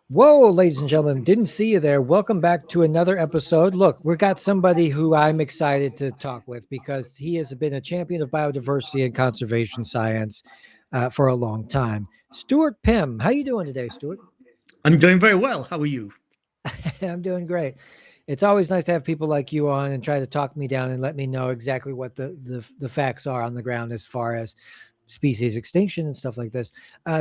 Whoa, ladies and gentlemen, didn't see you there. Welcome back to another episode. Look, we've got somebody who I'm excited to talk with because he has been a champion of biodiversity and conservation science for a long time. Stuart Pimm, how you doing today, Stuart? I'm doing very well. How are you? I'm doing great. It's always nice to have people like you on and try to talk me down and let me know exactly what the facts are on the ground as far as species extinction and stuff like this.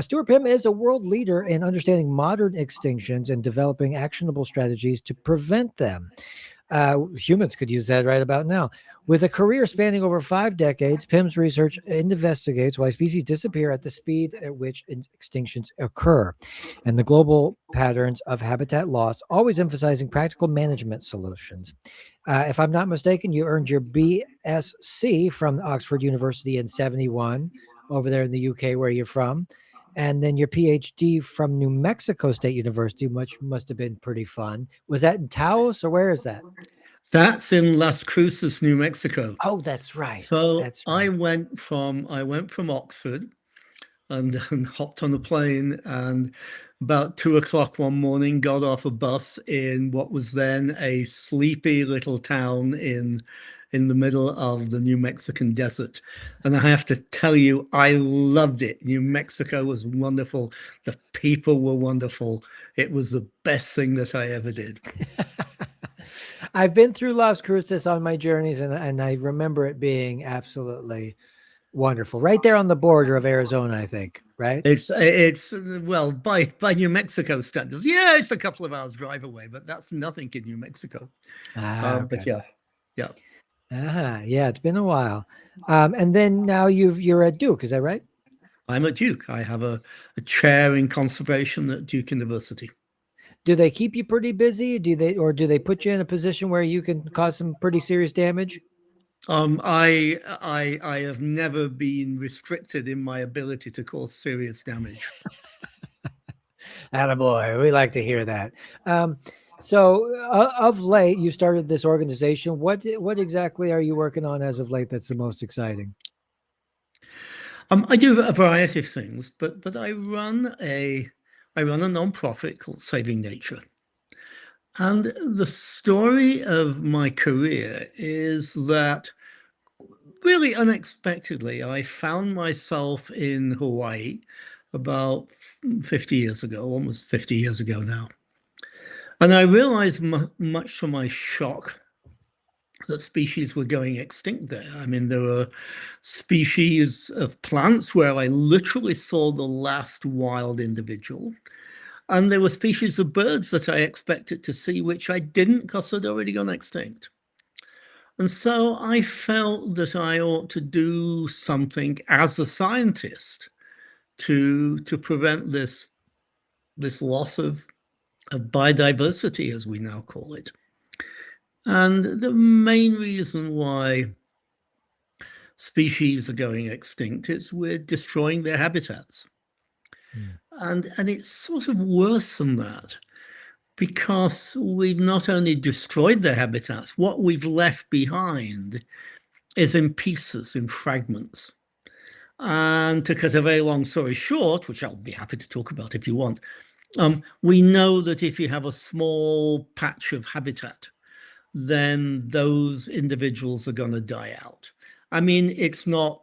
Stuart Pimm is a world leader in understanding modern extinctions and developing actionable strategies to prevent them. Humans could use that right about now. With a career spanning over 5 decades, Pimm's research investigates why species disappear at the speed at which extinctions occur and the global patterns of habitat loss, always emphasizing practical management solutions. If I'm not mistaken, you earned your BSc from Oxford University in 71 over there in the UK, where you're from. And then your PhD from New Mexico State University, which must have been pretty fun. Was that in Taos or where is that? That's in Las Cruces, New Mexico. Oh, that's right. So That's I right. went from I went from Oxford and hopped on a plane and about 2 o'clock one morning got off a bus in what was then a sleepy little town in the middle of the New Mexican desert. And I have to tell you, I loved it. New Mexico was wonderful. The people were wonderful. It was the best thing that I ever did. I've been through Las Cruces on my journeys, and I remember it being absolutely wonderful. Right there on the border of Arizona, I think, right? It's well by New Mexico standards. Yeah, it's a couple of hours drive away, but that's nothing in New Mexico. Okay. But yeah, yeah. Yeah, it's been a while. And then now you're at Duke, is that right? I'm at Duke. I have a chair in conservation at Duke University. Do they keep you pretty busy? Do they put you in a position where you can cause some pretty serious damage? I have never been restricted in my ability to cause serious damage. Attaboy, we like to hear that. Um, of late, you started this organization. What exactly are you working on as of late that's the most exciting? I do a variety of things, but I run a non-profit called Saving Nature. And the story of my career is that really unexpectedly, I found myself in Hawaii about 50 years ago, almost 50 years ago now. And I realized, much to my shock, that species were going extinct there. I mean, there were species of plants where I literally saw the last wild individual. And there were species of birds that I expected to see, which I didn't because they'd already gone extinct. And so I felt that I ought to do something as a scientist to prevent this loss of biodiversity, as we now call it. And the main reason why species are going extinct is we're destroying their habitats. Hmm. And it's sort of worse than that because we've not only destroyed their habitats, what we've left behind is in pieces, in fragments. And to cut a very long story short, which I'll be happy to talk about if you want, we know that if you have a small patch of habitat, then those individuals are going to die out. I mean, it's not,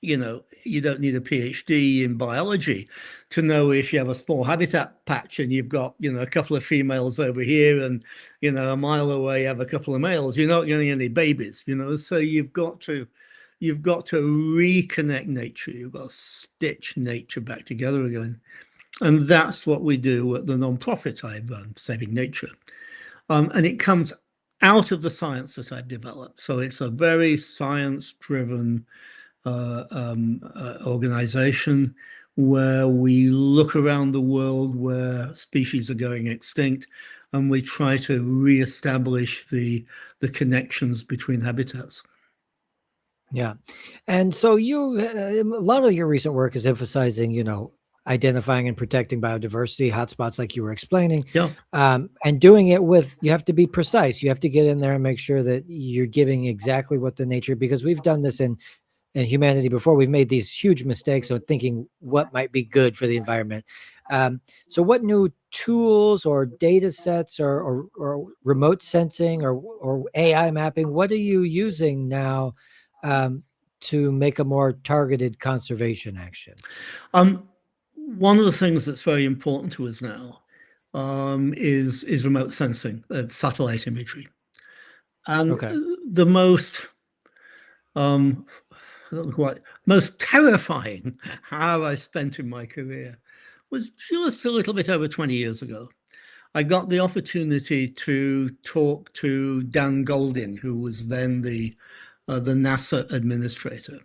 you don't need a PhD in biology to know if you have a small habitat patch and you've got, a couple of females over here and, a mile away you have a couple of males, you're not getting any babies, so you've got to reconnect nature. You've got to stitch nature back together again. And that's what we do at the nonprofit I run, Saving Nature. And it comes out of the science that I've developed. So it's a very science-driven organization where we look around the world where species are going extinct and we try to reestablish the connections between habitats. Yeah. And so a lot of your recent work is emphasizing, identifying and protecting biodiversity hotspots, like you were explaining, Yeah. and doing it you have to be precise. You have to get in there and make sure that you're giving exactly what the nature, because we've done this in humanity before. We've made these huge mistakes of thinking what might be good for the environment. So what new tools or data sets or remote sensing or AI mapping, what are you using now to make a more targeted conservation action? One of the things that's very important to us now is remote sensing, satellite imagery, and Okay. the um, I don't know quite most terrifying hour I spent in my career was just a little bit over 20 years ago. I got the opportunity to talk to Dan Goldin, who was then the NASA administrator.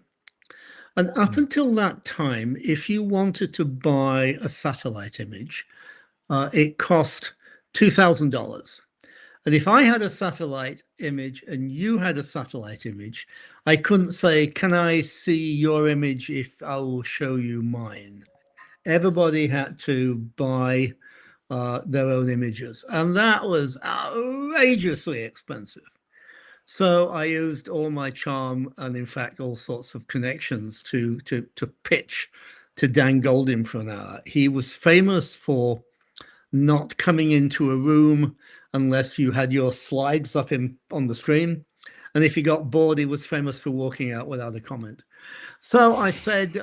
And up Mm. until that time, if you wanted to buy a satellite image, it cost $2,000. And if I had a satellite image and you had a satellite image, I couldn't say, "Can I see your image if I will show you mine?" Everybody had to buy their own images, and that was outrageously expensive. So I used all my charm and, in fact, all sorts of connections to pitch to Dan Goldin for an hour. He was famous for not coming into a room unless you had your slides up on the screen. And if he got bored, he was famous for walking out without a comment. So I said,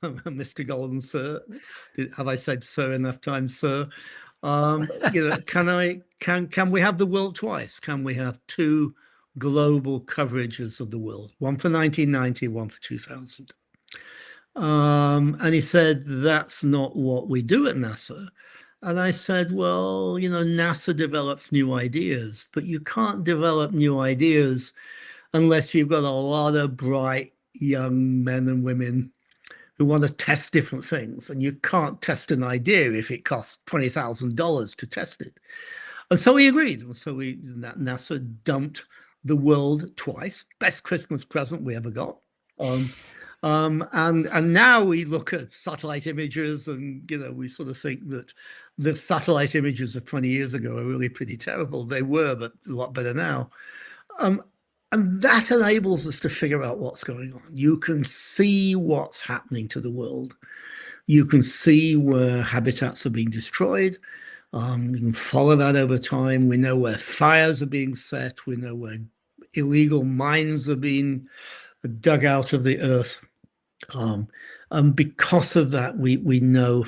Mr. Golden, sir, have I said sir enough times, sir? Can we have the world twice? Can we have two global coverages of the world? One for 1990, one for 2000. And he said, "That's not what we do at NASA." And I said, "Well, NASA develops new ideas, but you can't develop new ideas unless you've got a lot of bright young men and women who want to test different things. And you can't test an idea if it costs $20,000 to test it." And so we agreed. And so NASA dumped the world twice. Best Christmas present we ever got. And now we look at satellite images, and we sort of think that the satellite images of 20 years ago are really pretty terrible. They were, but a lot better now. And that enables us to figure out what's going on. You can see what's happening to the world. You can see where habitats are being destroyed. You can follow that over time. We know where fires are being set. We know where illegal mines are being dug out of the earth. And because of that, we know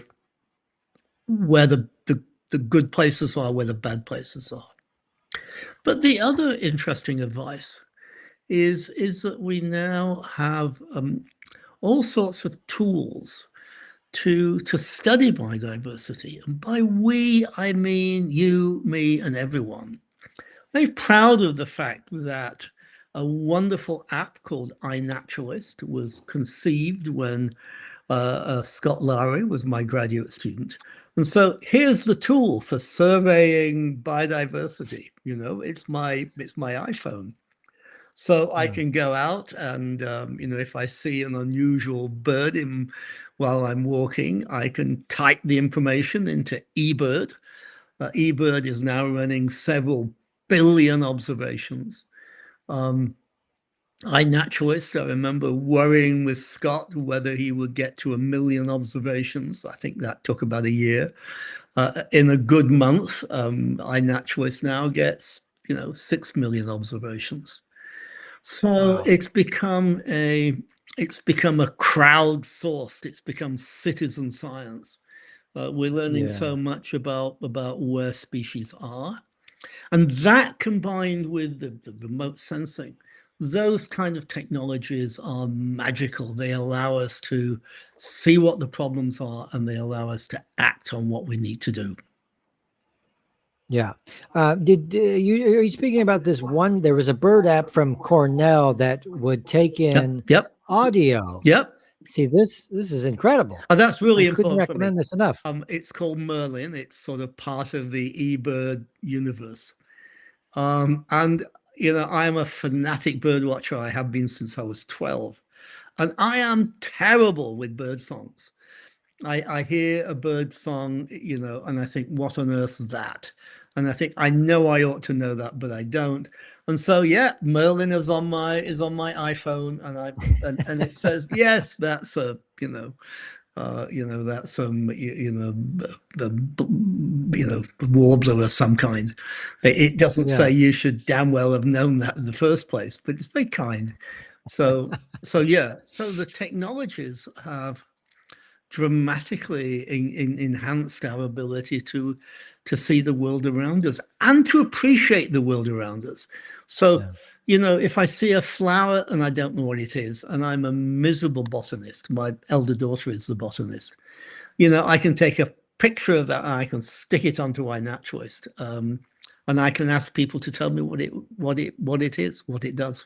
where the good places are, where the bad places are. But the other interesting advice is that we now have all sorts of tools to study biodiversity. And by we, I mean you, me, and everyone. I'm very proud of the fact that a wonderful app called iNaturalist was conceived when Scott Lowry was my graduate student. And so here's the tool for surveying biodiversity. It's my iPhone. So I can go out and, if I see an unusual bird while I'm walking, I can type the information into eBird. eBird is now running several billion observations. iNaturalist, I remember worrying with Scott whether he would get to 1 million observations. I think that took about a year. In a good month, iNaturalist now gets, 6 million observations. So Wow. it's become a crowdsourced. It's become citizen science. We're learning Yeah. so much about where species are, and that combined with the remote sensing, those kind of technologies are magical. They allow us to see what the problems are, and they allow us to act on what we need to do. Yeah. Did are you speaking about this one? There was a bird app from Cornell that would take in Yep. audio. Yep. See, this is incredible. And that's I really couldn't important for me. recommend this enough. It's called Merlin. It's sort of part of the eBird universe. And I'm a fanatic bird watcher. I have been since I was 12. And I am terrible with bird songs. I hear a bird song, and I think, what on earth is that? And I think I know I ought to know that, but I don't. And so, yeah, Merlin is on my iPhone, and it says, yes, that's That's warbler of some kind. It doesn't say Yeah. you should damn well have known that in the first place, but it's very kind. So yeah, so the technologies have dramatically enhanced our ability to see the world around us and to appreciate the world around us. So, Yeah. if I see a flower and I don't know what it is, and I'm a miserable botanist, my elder daughter is the botanist, I can take a picture of that and I can stick it onto iNaturalist, and I can ask people to tell me what it is, what it does.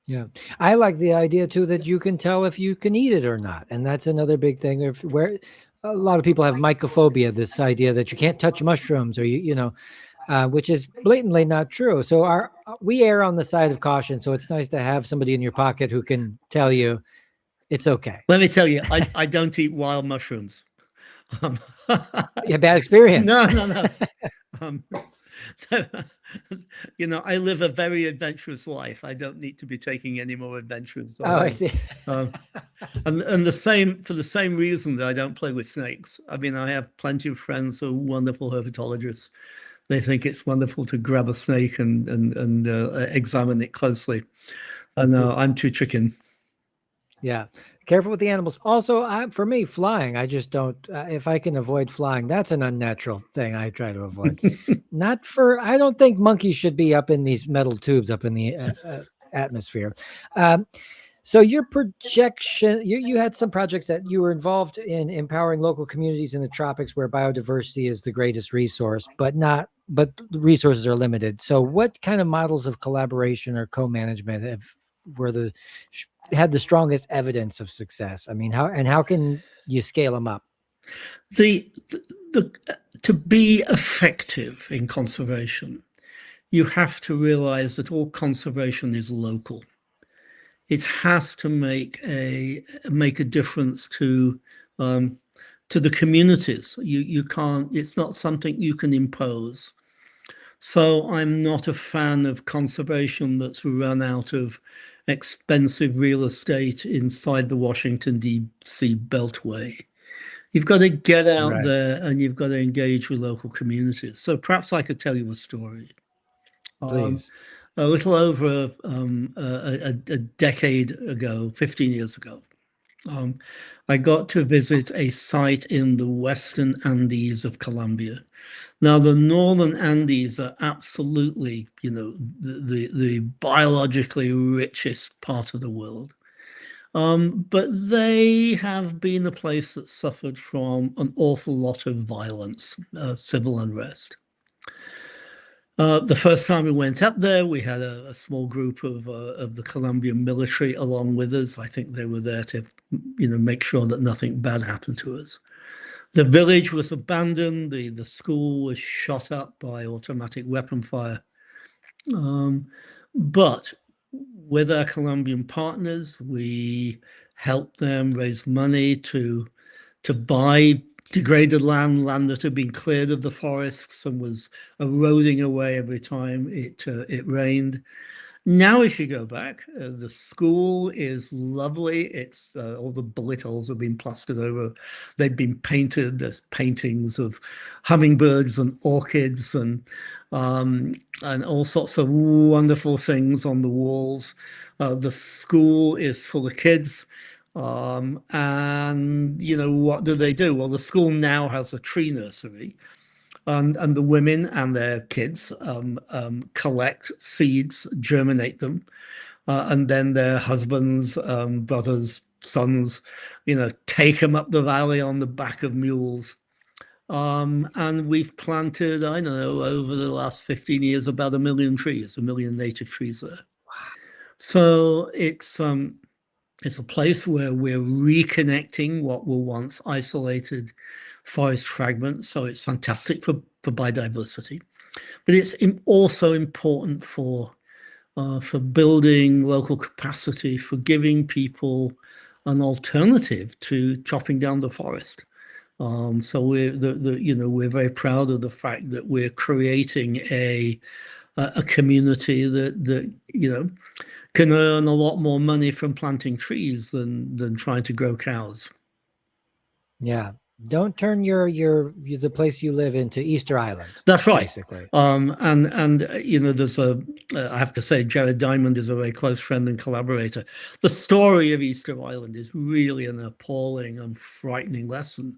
Yeah. I like the idea too that you can tell if you can eat it or not. And that's another big thing where a lot of people have mycophobia, this idea that you can't touch mushrooms or which is blatantly not true. So we err on the side of caution. So it's nice to have somebody in your pocket who can tell you it's okay. Let me tell you, I don't eat wild mushrooms. Um, Yeah, bad experience. no, no, no. Um, I live a very adventurous life. I don't need to be taking any more adventures. Oh, I see. Um, and the same for the same reason that I don't play with snakes. I mean, I have plenty of friends who are wonderful herpetologists. They think it's wonderful to grab a snake and examine it closely. And I'm too chicken. Yeah. Careful with the animals. Also, for me, flying, I just don't, if I can avoid flying, that's an unnatural thing I try to avoid. I don't think monkeys should be up in these metal tubes up in the atmosphere. So your projection, you had some projects that you were involved in empowering local communities in the tropics where biodiversity is the greatest resource, but the resources are limited. So what kind of models of collaboration or co-management had the strongest evidence of success? I mean, how can you scale them up? The, to be effective in conservation, you have to realize that all conservation is local. It has to make a difference to the communities. You can't. It's not something you can impose. So I'm not a fan of conservation that's run out of expensive real estate inside the Washington, D.C. Beltway. You've got to get out Right. there and you've got to engage with local communities. So perhaps I could tell you a story. Um, Please. a little over a decade ago, 15 years ago, um, I got to visit a site in the Western Andes of Colombia. Now, the Northern Andes are absolutely, the biologically richest part of the world. But they have been a place that suffered from an awful lot of violence, civil unrest. The first time we went up there, we had a small group of the Colombian military along with us. I think they were there to, make sure that nothing bad happened to us. The village was abandoned. The school was shot up by automatic weapon fire. But with our Colombian partners, we helped them raise money to buy degraded land that had been cleared of the forests and was eroding away every time it rained. Now, if you go back, the school is lovely. It's all the bullet holes have been plastered over. They've been painted. There's paintings of hummingbirds and orchids and all sorts of wonderful things on the walls. The school is full of kids. And what do they do? Well, the school now has a tree nursery, and the women and their kids collect seeds, germinate them, and then their husbands, brothers, sons, take them up the valley on the back of mules. And we've planted, I don't know, over the last 15 years, about 1 million trees, 1 million native trees there. So it's a place where we're reconnecting what were once isolated forest fragments. So it's fantastic for biodiversity, but it's also important for building local capacity, for giving people an alternative to chopping down the forest. So we're very proud of the fact that we're creating a community that can earn a lot more money from planting trees than trying to grow cows. Yeah. Don't turn the place you live into Easter Island, That's right. basically. There's I have to say, Jared Diamond is a very close friend and collaborator. The story of Easter Island is really an appalling and frightening lesson.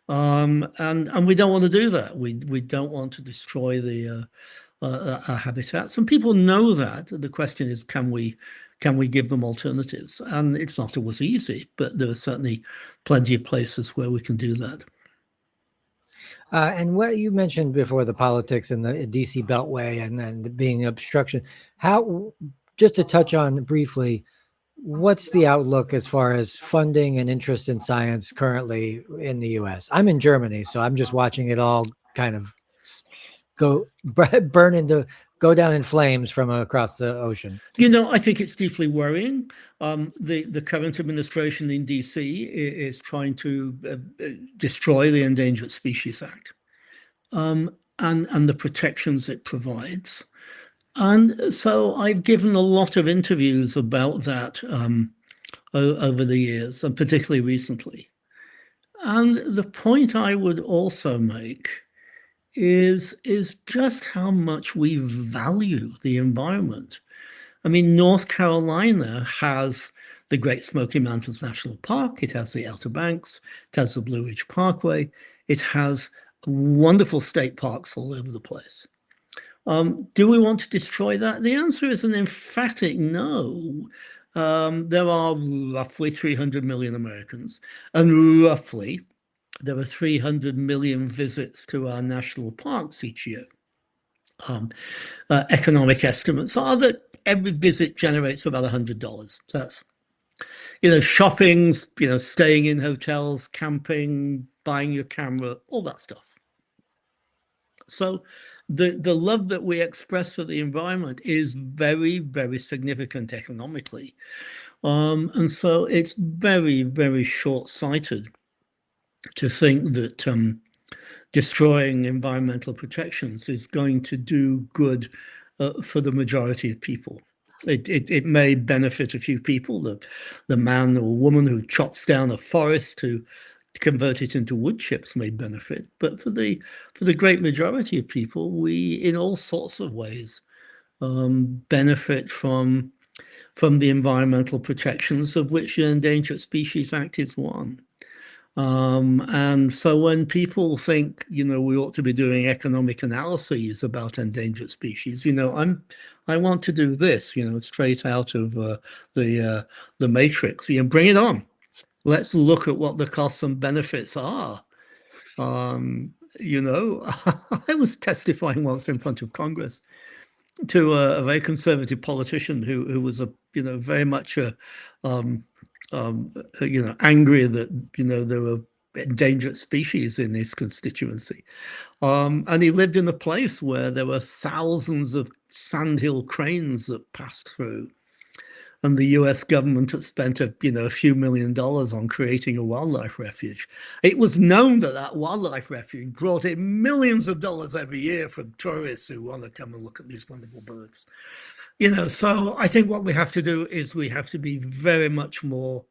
And we don't want to do that. We don't want to destroy our habitats, and people know that. The question is, can we give them alternatives? And it's not always easy, but there are certainly plenty of places where we can do that. And what you mentioned before, the politics and the DC Beltway and then being obstruction, how, just to touch on briefly, what's the outlook as far as funding and interest in science currently in the US? I'm in Germany, so I'm just watching it all kind of go burn into go down in flames from across the ocean. I think it's deeply worrying. The current administration in DC is trying to destroy the Endangered Species Act, and the protections it provides. And so I've given a lot of interviews about that over the years, and particularly recently. And the point I would also make is just how much we value the environment. I mean, North Carolina has the Great Smoky Mountains National Park. It has the Outer Banks. It has the Blue Ridge Parkway. It has wonderful state parks all over the place. Do we want to destroy that? The answer is an emphatic no. There are roughly 300 million Americans, and roughly there are 300 million visits to our national parks each year. Economic estimates are that every visit generates about $100. So that's, shoppings, staying in hotels, camping, buying your camera, all that stuff. So the love that we express for the environment is very, very significant economically. And so it's very, very short-sighted to think that destroying environmental protections is going to do good for the majority of people. It may benefit a few people, the man or woman who chops down a forest to convert it into wood chips may benefit, but for the great majority of people, we in all sorts of ways benefit from the environmental protections, of which the Endangered Species Act is one. And so when people think, we ought to be doing economic analyses about endangered species, I want to do this, straight out of the Matrix. Bring it on. Let's look at what the costs and benefits are. I was testifying once in front of Congress to a very conservative politician who was very much angry that there were endangered species in his constituency, and he lived in a place where there were thousands of sandhill cranes that passed through, and the U.S. government had spent a few $1 million on creating a wildlife refuge. It was known that wildlife refuge brought in millions of dollars every year from tourists who want to come and look at these wonderful birds. So I think what we have to do is we have to be very much more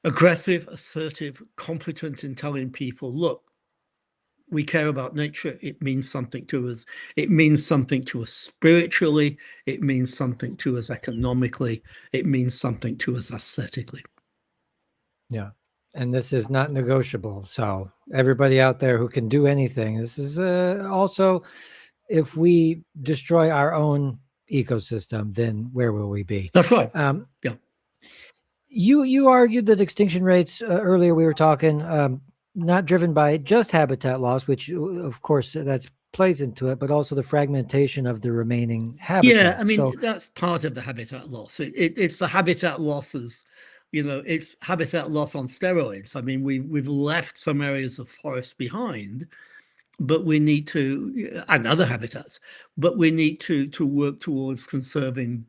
aggressive, assertive, competent in telling people, look, we care about nature. It means something to us. It means something to us spiritually. It means something to us economically. It means something to us aesthetically. Yeah. And this is not negotiable. So everybody out there who can do anything, this is also, if we destroy our own ecosystem, then where will we be? That's right. Yeah. You argued that extinction rates, earlier we were talking, not driven by just habitat loss, which of course that's plays into it, but also the fragmentation of the remaining habitat. Yeah, I mean, that's part of the habitat loss. It's the habitat losses, it's habitat loss on steroids. I mean, we've left some areas of forest behind, but we need to, and other habitats, but we need to work towards conserving,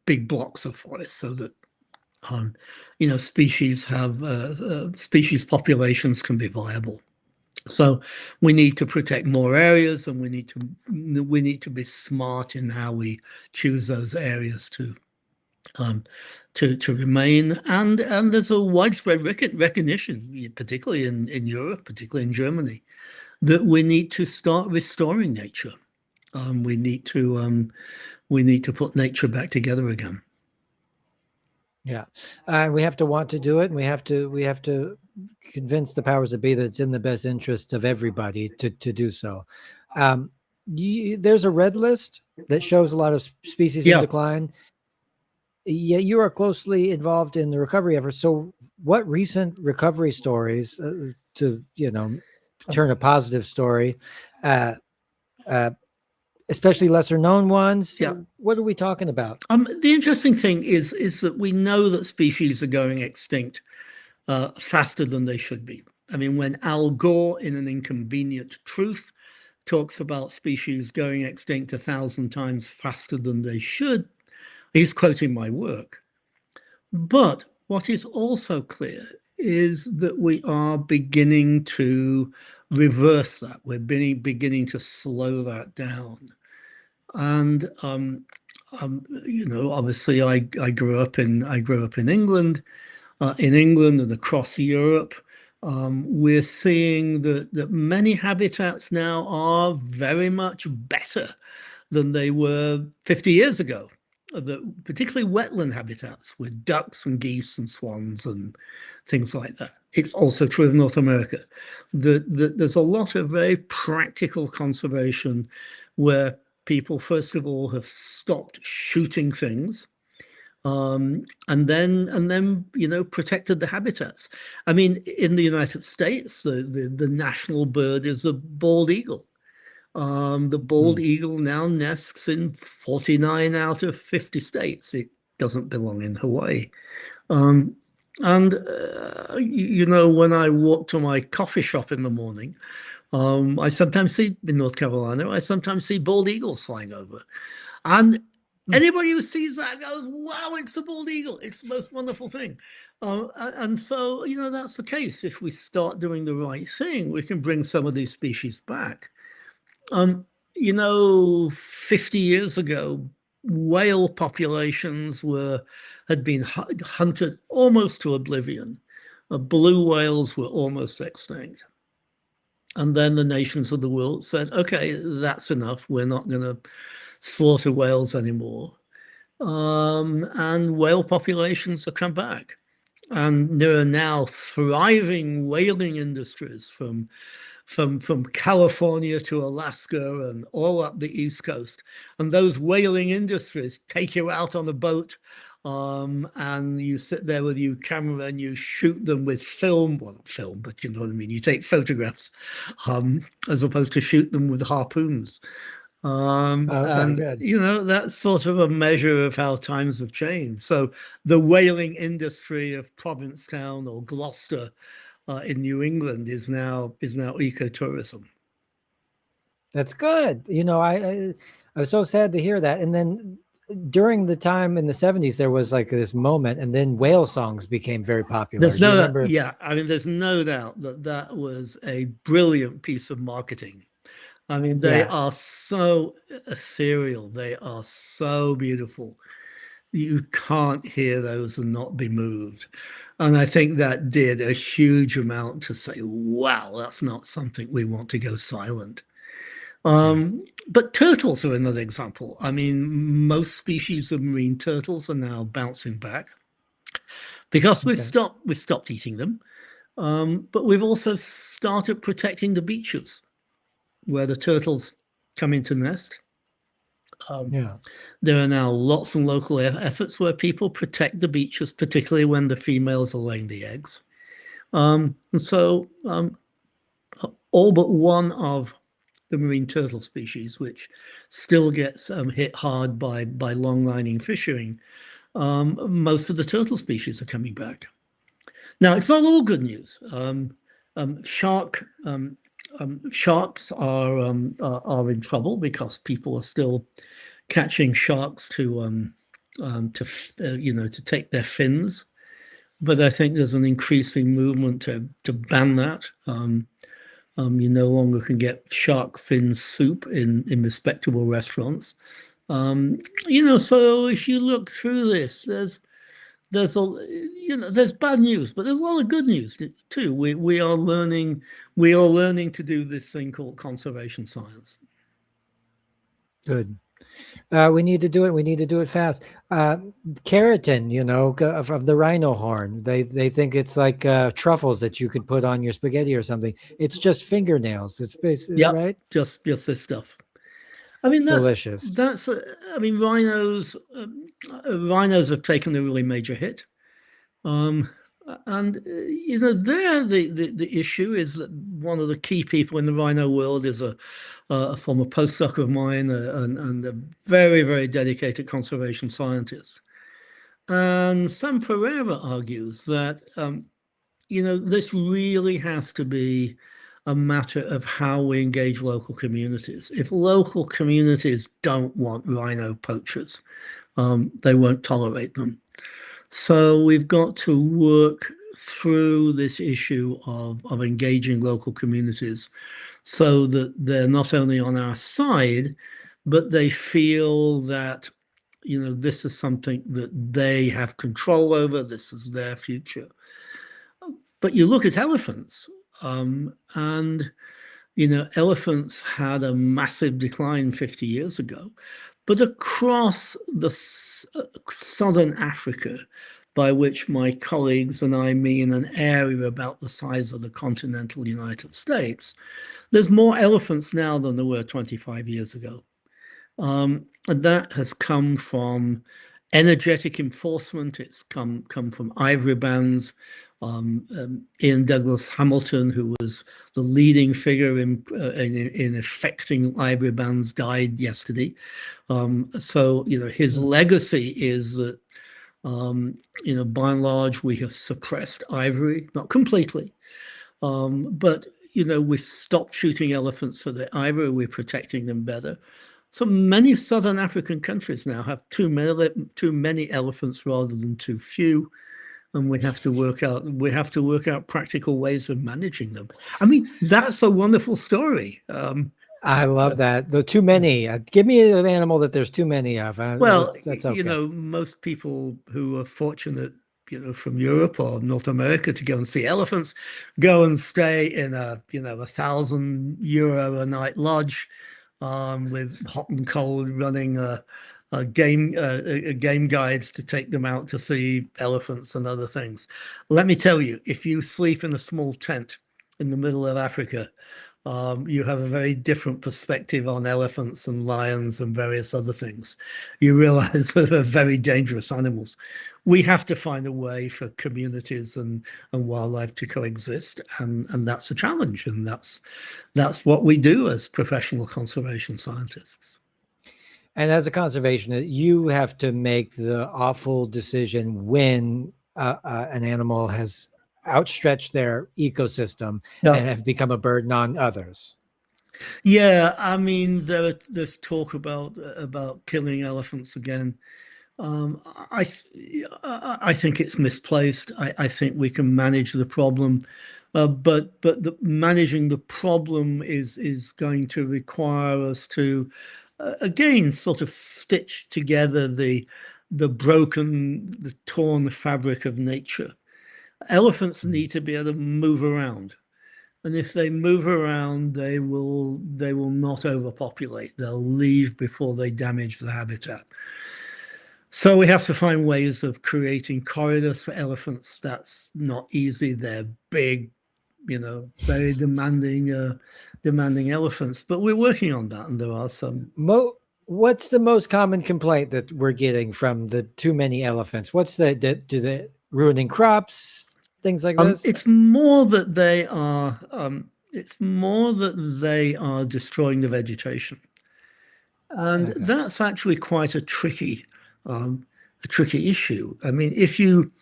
big blocks of forest so that species species populations can be viable. So we need to protect more areas, and we need to be smart in how we choose those areas to to remain, and there's a widespread recognition, particularly in Europe, particularly in Germany, that we need to start restoring nature. We need to put nature back together again. Yeah, we have to want to do it, and we have to convince the powers that be that it's in the best interest of everybody to do so. Um, there's a red list that shows a lot of species in Yeah. decline. Yet you are closely involved in the recovery efforts. So, what recent recovery stories to turn a positive story, uh, uh, especially lesser known ones? Yeah. What are we talking about? The interesting thing is that we know that species are going extinct faster than they should be. I mean, when Al Gore, in An Inconvenient Truth, talks about species going extinct 1,000 times faster than they should, he's quoting my work. But what is also clear is that we are beginning to reverse that. We're beginning to slow that down. And obviously, I grew up in England. In England and across Europe, we're seeing that many habitats now are very much better than they were 50 years ago. Particularly wetland habitats with ducks and geese and swans and things like that. It's also true of North America. There's a lot of very practical conservation where people, first of all, have stopped shooting things, and then protected the habitats. I mean, in the United States, the national bird is a bald eagle. The bald eagle now nests in 49 out of 50 states. It doesn't belong in Hawaii. And when I walk to my coffee shop in the morning, I sometimes see, in North Carolina, I sometimes see bald eagles flying over. And anybody who sees that goes, wow, it's a bald eagle. It's the most wonderful thing. And so, that's the case. If we start doing the right thing, we can bring some of these species back. 50 years ago, whale populations had been hunted almost to oblivion. Blue whales were almost extinct. And then the nations of the world said, okay, that's enough. We're not going to slaughter whales anymore. And whale populations have come back. And there are now thriving whaling industries from California to Alaska and all up the East Coast. And those whaling industries take you out on a boat, and you sit there with your camera and you shoot them with film. Well, not film, but you know what I mean. You take photographs, as opposed to shoot them with harpoons. And good. That's sort of a measure of how times have changed. So the whaling industry of Provincetown or Gloucester in New England is now ecotourism. That's good. I was so sad to hear that. And then during the time in the 70s, there was like this moment, and then whale songs became very popular. There's no doubt that was a brilliant piece of marketing. I mean, they are so ethereal. They are so beautiful. You can't hear those and not be moved. And I think that did a huge amount to say, wow, that's not something we want to go silent. But turtles are another example. I mean, most species of marine turtles are now bouncing back because we've stopped eating them. But we've also started protecting the beaches where the turtles come into nest. There are now lots of local efforts where people protect the beaches, particularly when the females are laying the eggs. And so all but one of the marine turtle species, which still gets hit hard by long-lining fishing, most of the turtle species are coming back. Now, it's not all good news. Sharks are in trouble because people are still catching sharks to take their fins. But I think there's an increasing movement to ban that. You no longer can get shark fin soup in respectable restaurants. So if you look through this, there's a there's bad news, but there's a lot of good news too. We are learning to do this thing called conservation science. Good. We need to do it. We need to do it fast. Keratin, from the rhino horn. They think it's like truffles that you could put on your spaghetti or something. It's just fingernails. It's basically Yep, right. just this stuff. I mean, Delicious. I mean, rhinos have taken a really major hit. Um, and there the issue is that one of the key people in the rhino world is a former postdoc of mine, and a very, very dedicated conservation scientist. And Sam Pereira argues that this really has to be a matter of how we engage local communities. If local communities don't want rhino poachers, they won't tolerate them. So we've got to work through this issue of engaging local communities so that they're not only on our side, but they feel that, this is something that they have control over, this is their future. But you look at elephants, and elephants had a massive decline 50 years ago. But across the southern Africa, by which my colleagues and I mean an area about the size of the continental United States, there's more elephants now than there were 25 years ago. And that has come from energetic enforcement. It's come from ivory bands. Ian Douglas Hamilton, who was the leading figure in effecting ivory bands, died yesterday. So his legacy is that by and large we have suppressed ivory, not completely, but we've stopped shooting elephants for the ivory. We're protecting them better. So many southern African countries now have too many elephants rather than too few. And we have to work out practical ways of managing them. I mean, that's a wonderful story. I love that. The too many. Give me an animal that there's too many of. Well, that's okay. Most people who are fortunate, from Europe or North America to go and see elephants, go and stay in a €1,000 a night lodge, with hot and cold running game guides to take them out to see elephants and other things. Let me tell you, if you sleep in a small tent in the middle of Africa, you have a very different perspective on elephants and lions and various other things. You realize that they're very dangerous animals. We have to find a way for communities and wildlife to coexist, and that's a challenge, and that's what we do as professional conservation scientists. And as a conservationist, you have to make the awful decision when an animal has outstretched their ecosystem and have become a burden on others. Yeah, I mean, there's talk about killing elephants again. I think it's misplaced. I think we can manage the problem, but managing the problem is going to require us to again sort of stitch together the torn fabric of nature. Elephants need to be able to move around. And if they move around, they will not overpopulate. They'll leave before they damage the habitat. So we have to find ways of creating corridors for elephants. That's not easy. They're big, very demanding elephants. But we're working on that, and there are some. What's the most common complaint that we're getting from the too many elephants? Do they ruining crops? Things like this? It's more that they are. It's more that they are destroying the vegetation, and that's actually quite a tricky issue. I mean, if you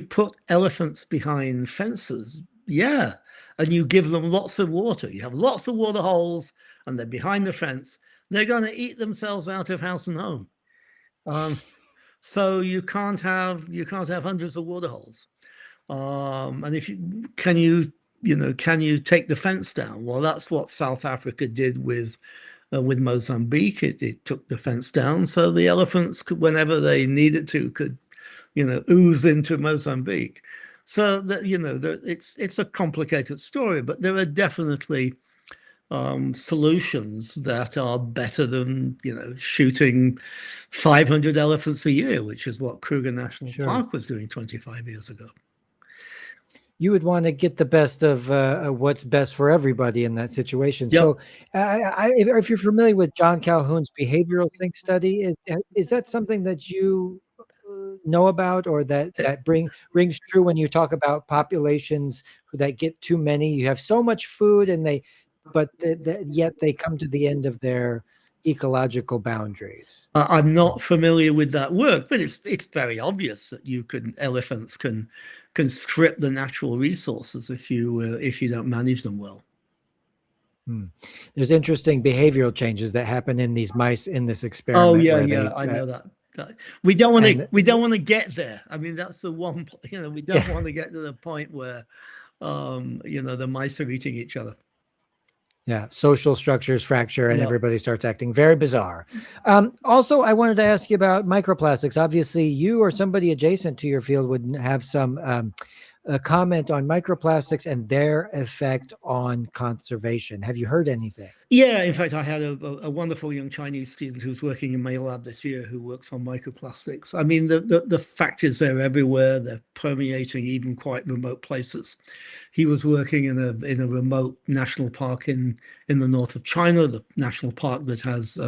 put elephants behind fences, yeah, and you give them lots of water, you have lots of water holes, and they're behind the fence, they're going to eat themselves out of house and home. So you can't have hundreds of water holes. And can you take the fence down? Well, that's what South Africa did with Mozambique. It took the fence down, so the elephants could, whenever they needed to, could ooze into Mozambique. So that it's a complicated story, but there are definitely solutions that are better than shooting 500 elephants a year, which is what Kruger National Sure. Park was doing 25 years ago. You would want to get the best of what's best for everybody in that situation. Yep. So, if you're familiar with John Calhoun's behavioral think study, is that something that you know about, or that rings true when you talk about populations that get too many? You have so much food, and yet they come to the end of their ecological boundaries. I'm not familiar with that work, but it's very obvious that elephants can strip the natural resources if you don't manage them well. There's interesting behavioral changes that happen in these mice in this Oh experiment. yeah, I know that. We don't want to get there. I mean, that's the one. We don't want to get to the point where the mice are eating each other. Yeah, social structures fracture and Yep. everybody starts acting very bizarre. Also, I wanted to ask you about microplastics. Obviously, you or somebody adjacent to your field would have some a comment on microplastics and their effect on conservation. Have you heard anything? Yeah, in fact, I had a wonderful young Chinese student who's working in my lab this year who works on microplastics. I mean, the fact is they're everywhere. They're permeating even quite remote places. He was working in a remote national park in the north of China, the national park that has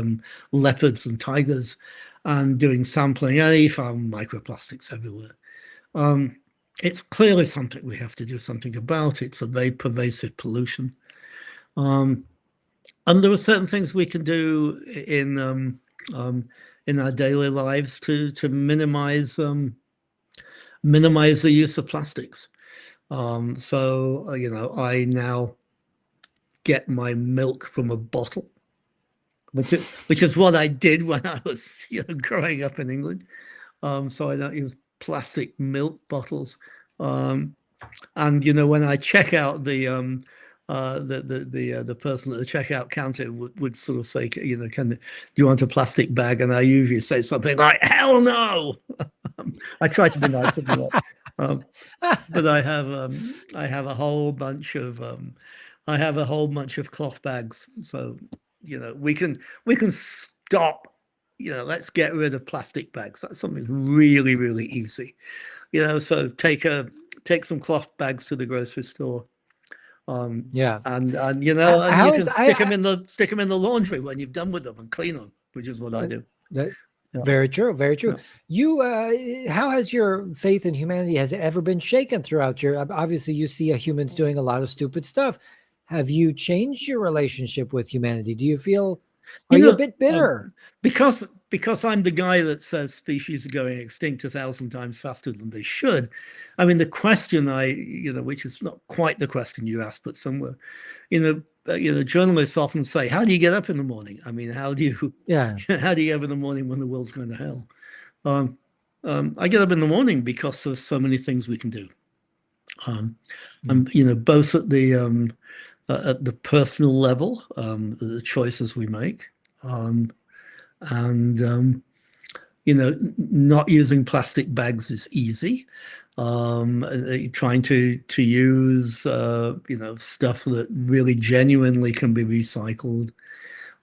leopards and tigers, and doing sampling, and he found microplastics everywhere. It's clearly something we have to do something about. It's a very pervasive pollution. And there are certain things we can do in our daily lives to minimize the use of plastics. So I now get my milk from a bottle, which is what I did when I was growing up in England. So I don't use plastic milk bottles. And when I check out the person at the checkout counter would sort of say, do you want a plastic bag? And I usually say something like, hell no. I try to be nice about that. But I have a whole bunch of cloth bags. So, we can stop, let's get rid of plastic bags. That's something really, really easy. So take some cloth bags to the grocery store. Yeah, and you can stick them in the laundry when you've done with them and clean them, which is what I do. Very true, very true. You, how has your faith in humanity, has it ever been shaken throughout your? Obviously, you see humans doing a lot of stupid stuff. Have you changed your relationship with humanity? Do you feel? Are you a bit bitter? Because I'm the guy that says species are going extinct 1,000 times faster than they should. I mean, the question which is not quite the question you asked, but somewhere, journalists often say, "How do you get up in the morning?" I mean, how do you get up in the morning when the world's going to hell? I get up in the morning because there's so many things we can do. And both at the personal level, the choices we make. Not using plastic bags is easy. Trying to use stuff that really genuinely can be recycled.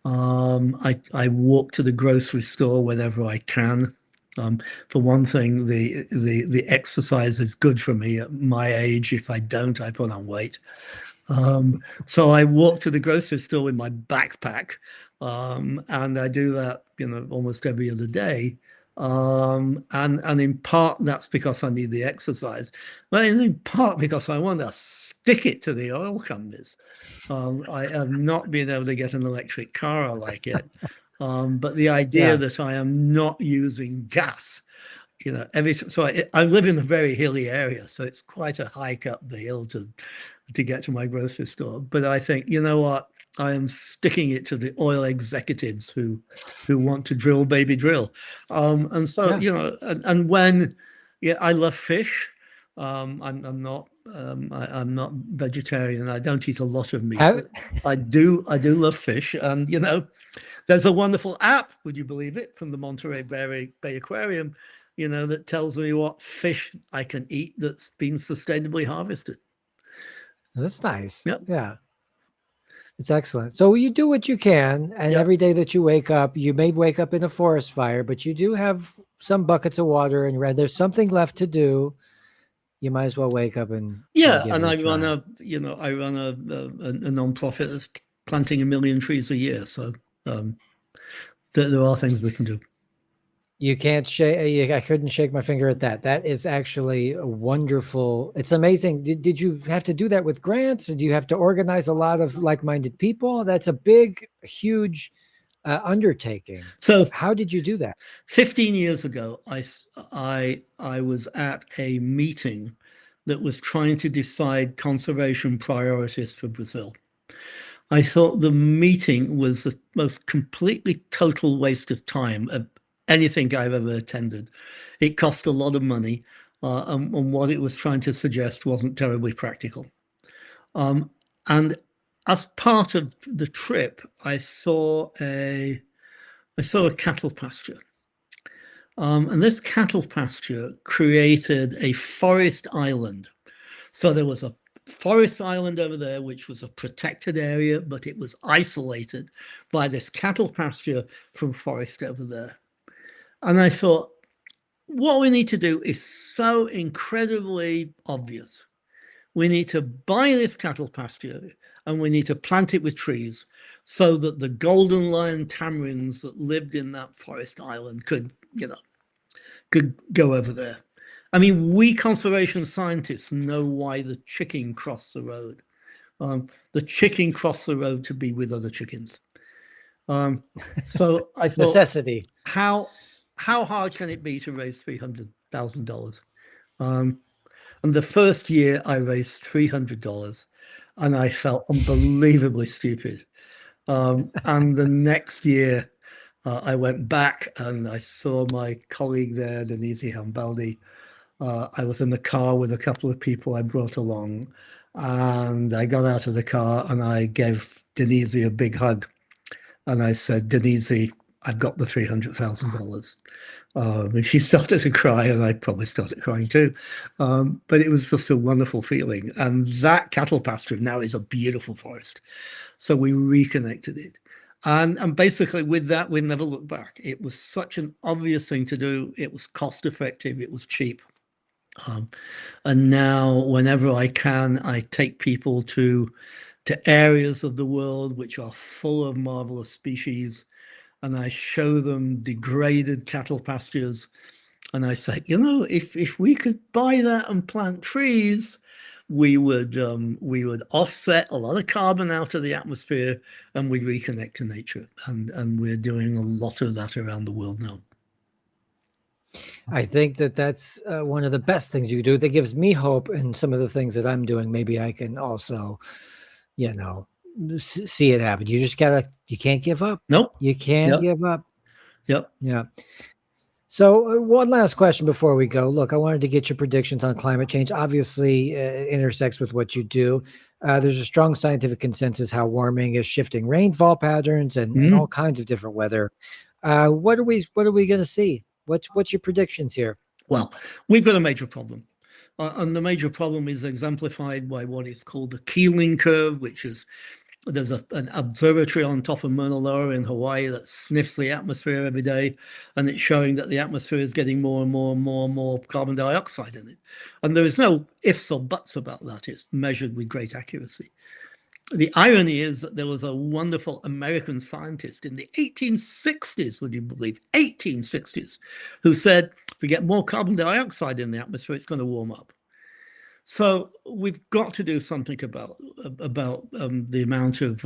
I walk to the grocery store whenever I can. For one thing, the exercise is good for me at my age. If I don't, I put on weight. So I walk to the grocery store with my backpack, and I do that, almost every other day. And in part that's because I need the exercise, but in part because I want to stick it to the oil companies. I have not been able to get an electric car I like it, but the idea that I am not using gas. I live in a very hilly area, so it's quite a hike up the hill to get to my grocery store. But I think, what? I am sticking it to the oil executives who want to drill, baby, drill. And so, and when, I love fish. I'm not vegetarian. I don't eat a lot of meat. But I do love fish. And, there's a wonderful app, would you believe it, from the Monterey Bay Aquarium, that tells me what fish I can eat that's been sustainably harvested. That's nice. Yep. Yeah. It's excellent. So you do what you can, and Yep. every day that you wake up, you may wake up in a forest fire, but you do have some buckets of water, and there's something left to do. You might as well wake up and Yeah, give and it a I run try. a non-profit that's planting 1 million trees a year. So um, there are things we can do. You can't shake. I couldn't shake my finger at that. That is actually a wonderful. It's amazing. Did you have to do that with grants? Did you have to organize a lot of like-minded people? That's a big, huge undertaking. So How did you do that? 15 years ago, I was at a meeting that was trying to decide conservation priorities for Brazil. I thought the meeting was the most completely total waste of time of anything I've ever attended. It cost a lot of money, and what it was trying to suggest wasn't terribly practical. Um, and as part of the trip, I saw a cattle pasture. And this cattle pasture created a forest island. So there was a forest island over there, which was a protected area, but it was isolated by this cattle pasture from forest over there. And I thought, what we need to do is so incredibly obvious. We need to buy this cattle pasture and we need to plant it with trees so that the golden lion tamarins that lived in that forest island could go over there. I mean, we conservation scientists know why the chicken crossed the road. The chicken crossed the road to be with other chickens. So I thought, Necessity. how hard can it be to raise $300,000? And the first year I raised $300, and I felt unbelievably stupid. And the next year, I went back and I saw my colleague there, Denise Hambaldi. I was in the car with a couple of people I brought along, and I got out of the car and I gave Denise a big hug. And I said, Denise, I've got the $300,000. And she started to cry, and I probably started crying too. But it was just a wonderful feeling. And that cattle pasture now is a beautiful forest. So we reconnected it. And basically with that, we never looked back. It was such an obvious thing to do. It was cost effective. It was cheap. And now whenever I can, I take people to areas of the world which are full of marvelous species, and I show them degraded cattle pastures. And I say, if we could buy that and plant trees, we would offset a lot of carbon out of the atmosphere, and we'd reconnect to nature. And we're doing a lot of that around the world now. I think that that's one of the best things you do. That gives me hope in some of the things that I'm doing. Maybe I can also, you know, see it happen. You can't give up. Nope. You can't Yep. give up. Yep. Yeah. So one last question before we go. Look, I wanted to get your predictions on climate change. Obviously, intersects with what you do. There's a strong scientific consensus how warming is shifting rainfall patterns and all kinds of different weather. What are we going to see? What's your predictions here? Well, we've got a major problem. And the major problem is exemplified by what is called the Keeling Curve, which is there's an observatory on top of Mauna Loa in Hawaii that sniffs the atmosphere every day, and it's showing that the atmosphere is getting more and more and more and more carbon dioxide in it. And there is no ifs or buts about that. It's measured with great accuracy. The irony is that there was a wonderful American scientist in the 1860s, would you believe, 1860s, who said, if we get more carbon dioxide in the atmosphere, it's going to warm up. So we've got to do something about the amount of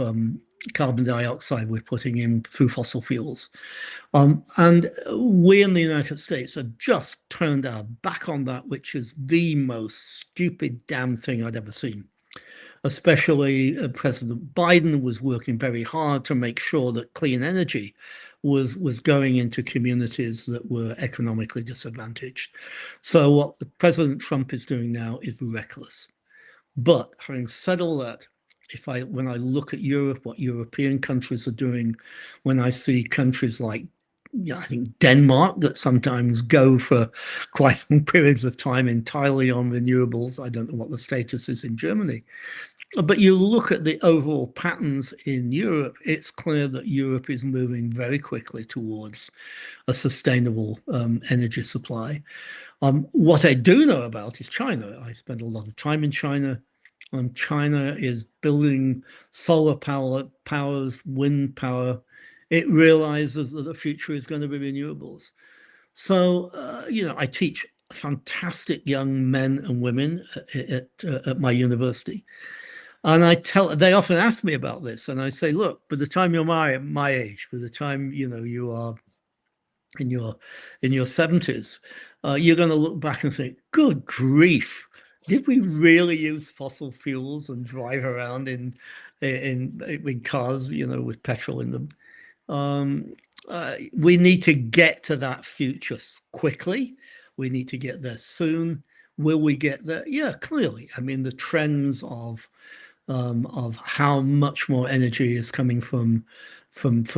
carbon dioxide we're putting in through fossil fuels. And we in the United States have just turned our back on that, which is the most stupid damn thing I'd ever seen. Especially President Biden was working very hard to make sure that clean energy was going into communities that were economically disadvantaged. So what President Trump is doing now is reckless. But having said all that, when I look at Europe, what European countries are doing, when I see countries like I think Denmark that sometimes go for quite long periods of time entirely on renewables. I don't know what the status is in Germany. But you look at the overall patterns in Europe, it's clear that Europe is moving very quickly towards a sustainable energy supply. What I do know about is China. I spent a lot of time in China. China is building solar powers, wind power. It realizes that the future is going to be renewables. So, I teach fantastic young men and women at my university. And they often ask me about this, and I say, look, by the time you're my age, by the time you are in your 70s, you're going to look back and think, good grief, did we really use fossil fuels and drive around in cars, with petrol in them? We need to get to that future quickly. We need to get there soon. Will we get there? Yeah, clearly. I mean, the trends of how much more energy is coming from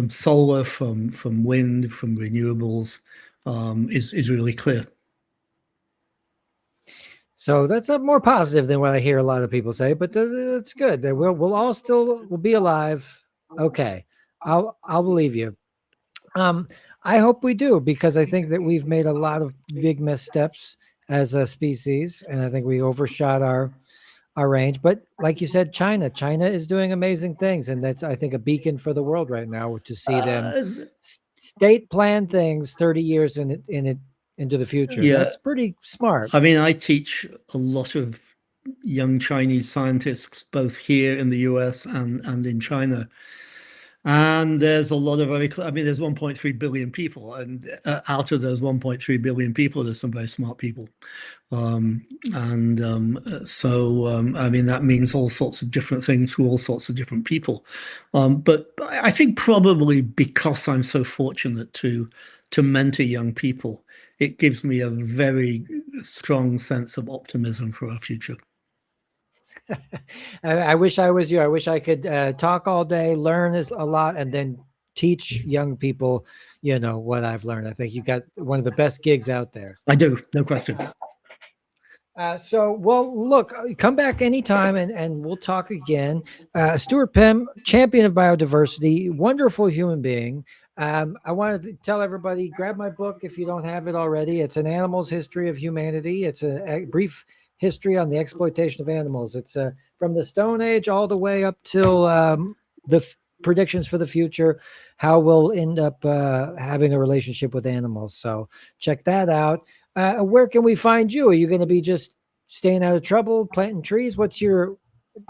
solar, from wind, from renewables, is really clear. So that's more positive than what I hear a lot of people say, but that's good. That we'll all still will be alive. Okay, I'll believe you. I hope we do, because I think that we've made a lot of big missteps as a species, and I think we overshot our range. But like you said, China is doing amazing things, and that's, I think, a beacon for the world right now to see them state plan things 30 years into the future. Yeah. That's pretty smart. I mean, I teach a lot of young Chinese scientists, both here in the US and in China. And there's a lot of there's 1.3 billion people, and out of those 1.3 billion people, there's some very smart people. That means all sorts of different things to all sorts of different people. But I think probably because I'm so fortunate to mentor young people, it gives me a very strong sense of optimism for our future. I wish I was you. I wish I could talk all day, learn a lot, and then teach young people, what I've learned. I think you got one of the best gigs out there. I do, no question. Well, look, come back anytime and we'll talk again. Stuart Pimm, champion of biodiversity, wonderful human being. I wanted to tell everybody, grab my book if you don't have it already. It's An Animal's History of Humanity. It's a brief history on the exploitation of animals. It's from the Stone Age all the way up till the predictions for the future, how we'll end up having a relationship with animals. So check that out. Where can we find you? Are you going to be just staying out of trouble, planting trees?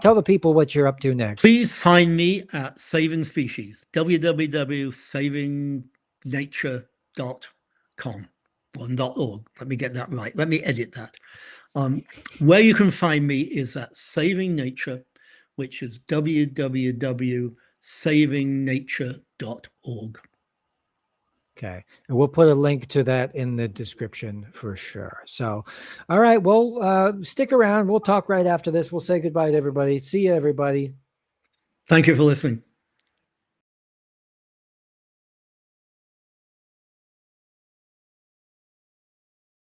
Tell the people what you're up to next. Please find me at Saving Species, www.savingnature.com or .org. Let me get that right. Let me edit that. Where you can find me is at Saving Nature, which is www.savingnature.org. Okay. And we'll put a link to that in the description for sure. So, all right. Well, stick around. We'll talk right after this. We'll say goodbye to everybody. See you, everybody. Thank you for listening.